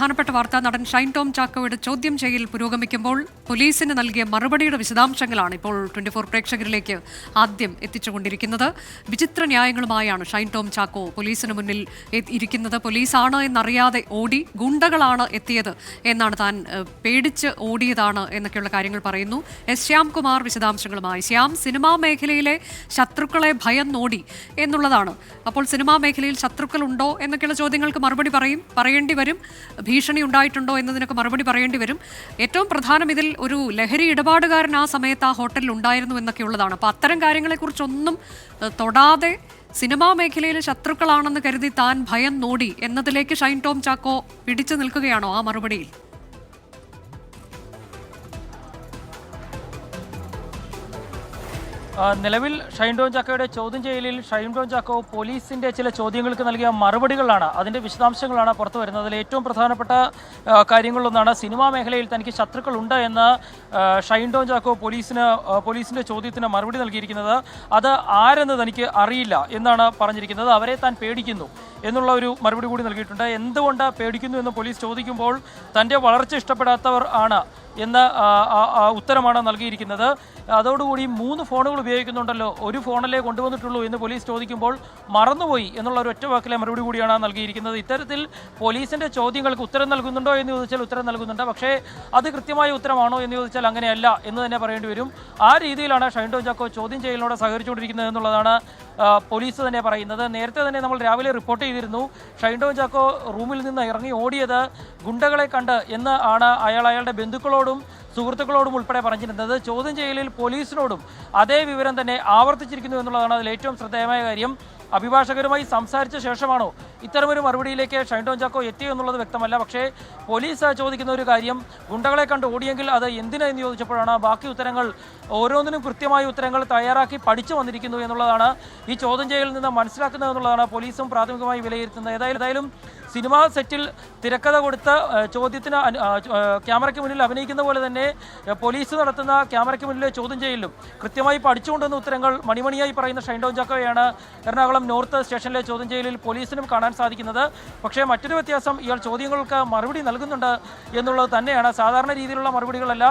പ്രധാനപ്പെട്ട വാർത്ത. നടൻ ഷൈൻ ടോം ചാക്കോയുടെ ചോദ്യം ചെയ്യൽ പുരോഗമിക്കുമ്പോൾ പോലീസിന് നൽകിയ മറുപടിയുടെ വിശദാംശങ്ങളാണ് ഇപ്പോൾ 24 പ്രേക്ഷകരിലേക്ക് ആദ്യം എത്തിച്ചുകൊണ്ടിരിക്കുന്നത്. വിചിത്ര ന്യായങ്ങളുമായാണ് ഷൈൻ ടോം ചാക്കോ പോലീസിന് മുന്നിൽ ഇരിക്കുന്നത്. പോലീസാണ് എന്നറിയാതെ ഓടി, ഗുണ്ടകളാണ് എത്തിയത് എന്നാണ്, താൻ പേടിച്ച് ഓടിയതാണ് എന്നൊക്കെയുള്ള കാര്യങ്ങൾ പറയുന്നു. ശ്യാംകുമാർ വിശദാംശങ്ങളുമായി. ശ്യാം, സിനിമാ മേഖലയിലെ ശത്രുക്കളെ ഭയന്നോടി എന്നുള്ളതാണ്. അപ്പോൾ സിനിമാ മേഖലയിൽ ശത്രുക്കളുണ്ടോ എന്നൊക്കെയുള്ള ചോദ്യങ്ങൾക്ക് മറുപടി പറയേണ്ടി വരും. ഭീഷണി ഉണ്ടായിട്ടുണ്ടോ എന്നതിനൊക്കെ മറുപടി പറയേണ്ടി വരും. ഏറ്റവും പ്രധാനം, ഇതിൽ ഒരു ലഹരി ഇടപാടുകാരൻ ആ സമയത്ത് ആ ഹോട്ടലിൽ ഉണ്ടായിരുന്നു എന്നൊക്കെ ഉള്ളതാണ്. അപ്പോൾ അത്തരം കാര്യങ്ങളെക്കുറിച്ചൊന്നും തൊടാതെ സിനിമാ മേഖലയിലെ ശത്രുക്കളാണെന്ന് കരുതി താൻ ഭയം നോടി എന്നതിലേക്ക് ഷൈൻ ടോം ചാക്കോ പിടിച്ചു നിൽക്കുകയാണോ ആ മറുപടിയിൽ? നിലവിൽ ഷൈൻ ടോം ചാക്കോയുടെ ചോദ്യം ചെയ്യലിൽ ഷൈൻ ടോം ചാക്കോ പോലീസിൻ്റെ ചില ചോദ്യങ്ങൾക്ക് നൽകിയ മറുപടികളാണ്, അതിൻ്റെ വിശദാംശങ്ങളാണ് പുറത്തു വരുന്നത്. അതിൽ ഏറ്റവും പ്രധാനപ്പെട്ട കാര്യങ്ങളിലൊന്നാണ് സിനിമാ മേഖലയിൽ തനിക്ക് ശത്രുക്കളുണ്ട് എന്ന് ഷൈൻ ടോം ചാക്കോ പോലീസിൻ്റെ ചോദ്യത്തിന് മറുപടി നൽകിയിരിക്കുന്നത്. അത് ആരെന്ന് തനിക്ക് അറിയില്ല എന്നാണ് പറഞ്ഞിരിക്കുന്നത്. അവരെ താൻ പേടിക്കുന്നു എന്നുള്ള ഒരു മറുപടി കൂടി നൽകിയിട്ടുണ്ട്. എന്തുകൊണ്ട് പേടിക്കുന്നു എന്ന് പോലീസ് ചോദിക്കുമ്പോൾ തൻ്റെ വളർച്ച ഇഷ്ടപ്പെടാത്തവർ ആണ് എന്ന ഉത്തരമാണ് നൽകിയിരിക്കുന്നത്. അതോടുകൂടി 3 ഫോണുകൾ ഉപയോഗിക്കുന്നുണ്ടല്ലോ, ഒരു ഫോണല്ലേ കൊണ്ടുവന്നിട്ടുള്ളൂ എന്ന് പോലീസ് ചോദിക്കുമ്പോൾ മറന്നുപോയി എന്നുള്ള ഒരു ഒറ്റ വാക്കിലെ മറുപടി കൂടിയാണ് നൽകിയിരിക്കുന്നത്. ഇത്തരത്തിൽ പോലീസിൻ്റെ ചോദ്യങ്ങൾക്ക് ഉത്തരം നൽകുന്നുണ്ടോ എന്ന് ചോദിച്ചാൽ ഉത്തരം നൽകുന്നുണ്ട്. പക്ഷേ അത് കൃത്യമായ ഉത്തരമാണോ എന്ന് ചോദിച്ചാൽ അങ്ങനെയല്ല എന്ന് തന്നെ പറയേണ്ടി വരും. ആ രീതിയിലാണ് ഷൈൻ ടോം ചാക്കോ ചോദ്യം ചെയ്യലിനോട് സഹകരിച്ചുകൊണ്ടിരിക്കുന്നത് എന്നുള്ളതാണ് പോലീസ് തന്നെ പറയുന്നത്. നേരത്തെ തന്നെ നമ്മൾ രാവിലെ റിപ്പോർട്ട് ചെയ്തിരുന്നു, ഷൈൻ ടോം ചാക്കോ റൂമിൽ നിന്ന് ഇറങ്ങി ഓടിയത് ഗുണ്ടകളെ കണ്ട് എന്ന് ആണ് അയാളുടെ ബന്ധുക്കളോടും സുഹൃത്തുക്കളോടും ഉൾപ്പെടെ പറഞ്ഞിരുന്നത്. ചോദ്യം ചെയ്യലിൽ പോലീസിനോടും അതേ വിവരം തന്നെ ആവർത്തിച്ചിരിക്കുന്നു എന്നുള്ളതാണ് അതിൽ ഏറ്റവും ശ്രദ്ധേയമായ കാര്യം. അഭിഭാഷകരുമായി സംസാരിച്ച ശേഷമാണോ ഇത്തരമൊരു മറുപടിയിലേക്ക് ഷൈൻ ടോം ചാക്കോ എത്തിയോ എന്നുള്ളത് വ്യക്തമല്ല. പക്ഷേ പോലീസ് ചോദിക്കുന്ന ഒരു കാര്യം, ഗുണ്ടകളെ കണ്ട് ഓടിയെങ്കിൽ അത് എന്തിനാ എന്ന് ചോദിച്ചപ്പോഴാണ് ബാക്കി ഉത്തരങ്ങൾ, ഓരോന്നിനും കൃത്യമായ ഉത്തരങ്ങൾ തയ്യാറാക്കി പഠിച്ചു വന്നിരിക്കുന്നു എന്നുള്ളതാണ് ഈ ചോദ്യം ചെയ്യലിൽ നിന്ന് മനസ്സിലാക്കുന്നത് എന്നുള്ളതാണ് പോലീസും പ്രാഥമികമായി വിലയിരുത്തുന്നത്. ഏതായാലും സിനിമാ സെറ്റിൽ തിരക്കഥ കൊടുത്ത് ചോദ്യത്തിന് ക്യാമറയ്ക്ക് മുന്നിൽ അഭിനയിക്കുന്ന പോലെ തന്നെ പോലീസ് നടത്തുന്ന ക്യാമറയ്ക്ക് മുന്നിലെ ചോദ്യം ചെയ്യലും കൃത്യമായി പഠിച്ചുകൊണ്ടുവന്ന ഉത്തരങ്ങൾ മണിമണിയായി പറയുന്ന ഷൈൻ ടോം ചാക്കോയാണ് എറണാകുളം നോർത്ത് സ്റ്റേഷനിലെ ചോദ്യം ചെയ്യലിൽ പോലീസിനും കാണാൻ സാധിക്കുന്നത്. പക്ഷേ മറ്റൊരു വ്യത്യാസം, ഇയാൾ ചോദ്യങ്ങൾക്ക് മറുപടി നൽകുന്നുണ്ട് എന്നുള്ളത് തന്നെയാണ്. സാധാരണ രീതിയിലുള്ള മറുപടികളല്ല,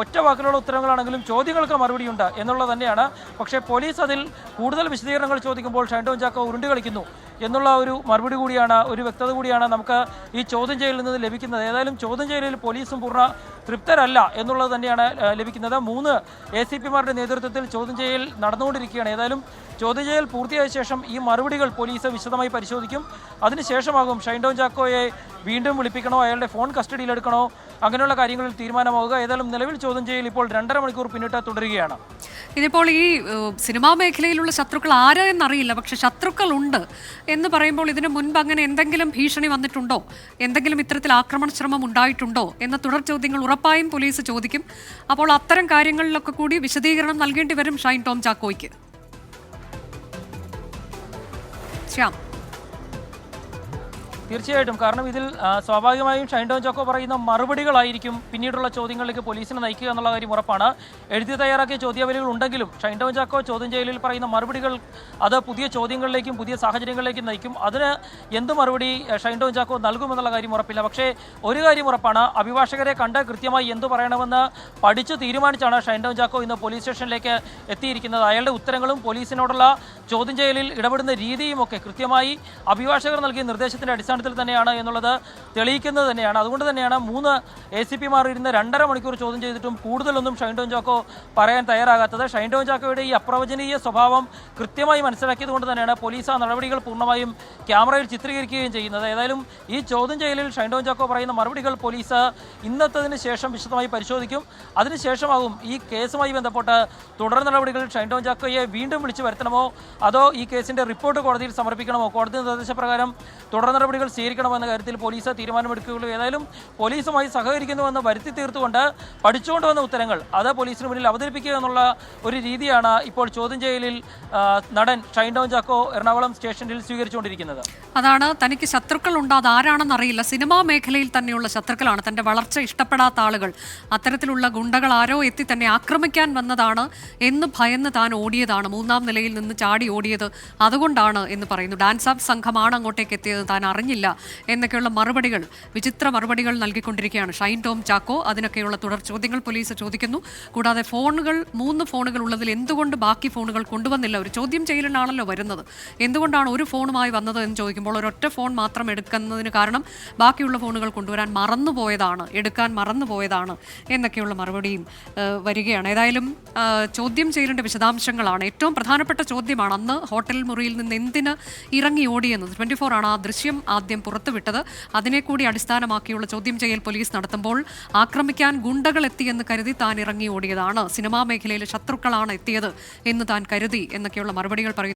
ഒറ്റ വാക്കിലുള്ള ഉത്തരങ്ങളാണെങ്കിലും ചോദ്യങ്ങൾക്ക് മറുപടിയുണ്ട് എന്നുള്ളത് തന്നെയാണ്. പക്ഷേ പോലീസ് അതിൽ കൂടുതൽ വിശദീകരണങ്ങൾ ചോദിക്കുമ്പോൾ ഷൈൻ ടോം ചാക്കോ ഉരുണ്ട് കളിക്കുന്നു എന്നുള്ള ഒരു മറുപടി കൂടിയാണ്, ഒരു വ്യക്തത കൂടിയാണ് നമുക്ക് ഈ ചോദ്യം ചെയ്യലിൽ നിന്ന് ലഭിക്കുന്നത്. ഏതായാലും ചോദ്യം ചെയ്യലിൽ പോലീസും പൂർണ്ണ തൃപ്തരല്ല എന്നുള്ളത് തന്നെയാണ് ലഭിക്കുന്നത്. 3 ACPമാരുടെ നേതൃത്വത്തിൽ ചോദ്യം ചെയ്യൽ നടന്നുകൊണ്ടിരിക്കുകയാണ്. ഏതായാലും ചോദ്യം ചെയ്യൽ പൂർത്തിയായ ശേഷം ഈ മറുപടികൾ പോലീസ് വിശദമായി പരിശോധിക്കും. അതിനുശേഷമാകും ഷൈൻ ടോം ചാക്കോയെ വീണ്ടും വിളിപ്പിക്കണോ, അയാളുടെ ഫോൺ കസ്റ്റഡിയിലെടുക്കണോ, അങ്ങനെയുള്ള കാര്യങ്ങളിൽ തീരുമാനമാവുക. ഏതായാലും നിലവിൽ ചോദ്യം ചെയ്യൽ ഇപ്പോൾ 2.5 മണിക്കൂർ പിന്നിട്ട് തുടരുകയാണ്. ഇതിപ്പോൾ ഈ സിനിമാ മേഖലയിലുള്ള ശത്രുക്കൾ ആരാ എന്നറിയില്ല, പക്ഷെ ശത്രുക്കളുണ്ട് എന്ന് പറയുമ്പോൾ ഇതിനു മുൻപ് അങ്ങനെ എന്തെങ്കിലും ഭീഷണി വന്നിട്ടുണ്ടോ, എന്തെങ്കിലും ഇത്തരത്തിൽ ആക്രമണ ശ്രമം ഉണ്ടായിട്ടുണ്ടോ എന്ന തുടർ ചോദ്യങ്ങൾ ഉറപ്പായും പോലീസ് ചോദിക്കും. അപ്പോൾ അത്തരം കാര്യങ്ങളിലൊക്കെ കൂടി വിശദീകരണം നൽകേണ്ടി വരും ഷൈൻ ടോം ചാക്കോയ്ക്ക്. ശ്യാം, തീർച്ചയായിട്ടും, കാരണം ഇതിൽ സ്വാഭാവികമായും ഷൈൻ ടോം ചാക്കോ പറയുന്ന മറുപടികളായിരിക്കും പിന്നീടുള്ള ചോദ്യങ്ങളിലേക്ക് പോലീസിനെ നയിക്കുക എന്നുള്ള കാര്യം ഉറപ്പാണ്. എഴുതി തയ്യാറാക്കിയ ചോദ്യാവലികൾ ഉണ്ടെങ്കിലും ഷൈൻ ടോം ചാക്കോ ചോദ്യം ചെയ്യലിൽ പറയുന്ന മറുപടികൾ അത് പുതിയ ചോദ്യങ്ങളിലേക്കും പുതിയ സാഹചര്യങ്ങളിലേക്കും നയിക്കും. അതിന് എന്ത് മറുപടി ഷൈൻ ടോം ചാക്കോ നൽകുമെന്നുള്ള കാര്യം ഉറപ്പില്ല. പക്ഷേ ഒരു കാര്യം ഉറപ്പാണ്, അഭിഭാഷകരെ കണ്ട് കൃത്യമായി എന്തു പറയണമെന്ന് പഠിച്ച് തീരുമാനിച്ചാണ് ഷൈൻ ടോം ചാക്കോ ഇന്ന് പോലീസ് സ്റ്റേഷനിലേക്ക് എത്തിയിരിക്കുന്നത്. അയാളുടെ ഉത്തരങ്ങളും പോലീസിനോടുള്ള ചോദ്യം ചെയ്യലിൽ ഇടപെടുന്ന രീതിയും ഒക്കെ കൃത്യമായി അഭിഭാഷകർ നൽകിയ നിർദ്ദേശത്തിൻ്റെ അടിസ്ഥാനത്തിൽ തന്നെയാണ് എന്നുള്ളത് തെളിയിക്കുന്നത് തന്നെയാണ്. അതുകൊണ്ട് തന്നെയാണ് 3 ACPമാർ ഇരുന്ന് 2.5 മണിക്കൂർ ചോദ്യം ചെയ്തിട്ടും കൂടുതലൊന്നും ഷൈൻ ടോം ചാക്കോ പറയാൻ തയ്യാറാകാത്തത്. ഷൈൻ ടോം ചാക്കോയുടെ ഈ അപ്രവചനീയ സ്വഭാവം കൃത്യമായി മനസ്സിലാക്കിയത് കൊണ്ട് തന്നെയാണ് പോലീസ് ആ നടപടികൾ പൂർണ്ണമായും ക്യാമറയിൽ ചിത്രീകരിക്കുകയും ചെയ്യുന്നത്. ഏതായാലും ഈ ചോദ്യം ചെയ്യലിൽ ഷൈൻ ടോം ചാക്കോ പറയുന്ന മറുപടികൾ പോലീസ് ഇന്നത്തതിന് ശേഷം വിശദമായി പരിശോധിക്കും. അതിനുശേഷമാകും ഈ കേസുമായി ബന്ധപ്പെട്ട് തുടർ നടപടികൾ ഷൈൻ ടോം ചാക്കോയെ വീണ്ടും വിളിച്ചു വരുത്തണമോ അതോ ഈ കേസിൻ്റെ റിപ്പോർട്ട് കോടതിയിൽ സമർപ്പിക്കണമോ, കോടതി നിർദ്ദേശപ്രകാരം തുടർ നടപടികൾ സ്വീകരിക്കണമെന്ന കാര്യത്തിൽ പോലീസ് തീരുമാനമെടുക്കുകയുള്ളൂ. ഏതായാലും പോലീസുമായി സഹകരിക്കുന്നുവെന്ന് വരുത്തി തീർത്തുകൊണ്ട് പഠിച്ചുകൊണ്ട് വന്ന ഉത്തരങ്ങൾ അത് പോലീസിന് മുന്നിൽ അവതരിപ്പിക്കുക എന്നുള്ള ഒരു രീതിയാണ് ഇപ്പോൾ ചോദ്യം ചെയ്യലിൽ നടൻ ഷൈൻ ടോം ചാക്കോ എറണാകുളം സ്റ്റേഷനിൽ സ്വീകരിച്ചുകൊണ്ടിരിക്കുന്നത്. അതാണ്, തനിക്ക് ശത്രുക്കളുണ്ട്, അതാരാണെന്ന് അറിയില്ല, സിനിമാ മേഖലയിൽ തന്നെയുള്ള ശത്രുക്കളാണ്, തൻ്റെ വളർച്ച ഇഷ്ടപ്പെടാത്ത ആളുകൾ, അത്തരത്തിലുള്ള ഗുണ്ടകൾ ആരോ എത്തി തന്നെ ആക്രമിക്കാൻ വന്നതാണ് എന്ന് ഭയന്ന് താൻ ഓടിയതാണ്, 3ാം നിലയിൽ നിന്ന് ചാടി ഓടിയത് അതുകൊണ്ടാണ് എന്ന് പറയുന്നു. ഡാൻസ് ഓഫ് സംഘമാണ് അങ്ങോട്ടേക്ക് എത്തിയത്, താൻ അറിഞ്ഞില്ല അറിയില്ല എന്നൊക്കെയുള്ള മറുപടികൾ, വിചിത്ര മറുപടികൾ നൽകിക്കൊണ്ടിരിക്കുകയാണ് ഷൈൻ ടോം ചാക്കോ. അതിനൊക്കെയുള്ള തുടർ ചോദ്യങ്ങൾ പോലീസ് ചോദിക്കുന്നു. കൂടാതെ ഫോണുകൾ, 3 ഫോണുകൾ ഉള്ളതിൽ എന്തുകൊണ്ട് ബാക്കി ഫോണുകൾ കൊണ്ടുവന്നില്ല? ഒരു ചോദ്യം ചെയ്യലിനാണല്ലോ വരുന്നത്. എന്തുകൊണ്ടാണ് ഒരു ഫോണുമായി വന്നത് എന്ന് ചോദിക്കുമ്പോൾ ഒരൊറ്റ ഫോൺ മാത്രം എടുക്കുന്നതിന് കാരണം ബാക്കിയുള്ള ഫോണുകൾ കൊണ്ടുവരാൻ മറന്നുപോയതാണ്, എടുക്കാൻ മറന്നുപോയതാണ് എന്നൊക്കെയുള്ള മറുപടിയും വരികയാണ്. ഏതായാലും ചോദ്യം ചെയ്യലിൻ്റെ വിശദാംശങ്ങളാണ് ഏറ്റവും പ്രധാനപ്പെട്ട ചോദ്യമാണ്. അന്ന് ഹോട്ടൽ മുറിയിൽ നിന്ന് എന്തിന് ഇറങ്ങി ഓടിയെന്നത് 24 ആണ് ആ ദൃശ്യം ആദ്യം പുറത്തുവിട്ടത്. അതിനെ കൂടി അടിസ്ഥാനമാക്കിയുള്ള ചോദ്യം ചെയ്യൽ പോലീസ് നടത്തുമ്പോൾ ആക്രമിക്കാൻ ഗുണ്ടകൾ എത്തിയെന്ന് കരുതി താൻ ഇറങ്ങി ഓടിയതാണ്, സിനിമാ മേഖലയിലെ ശത്രുക്കളാണ് എത്തിയത് എന്ന് താൻ കരുതി എന്നൊക്കെയുള്ള മറുപടികൾ പറയുന്നു.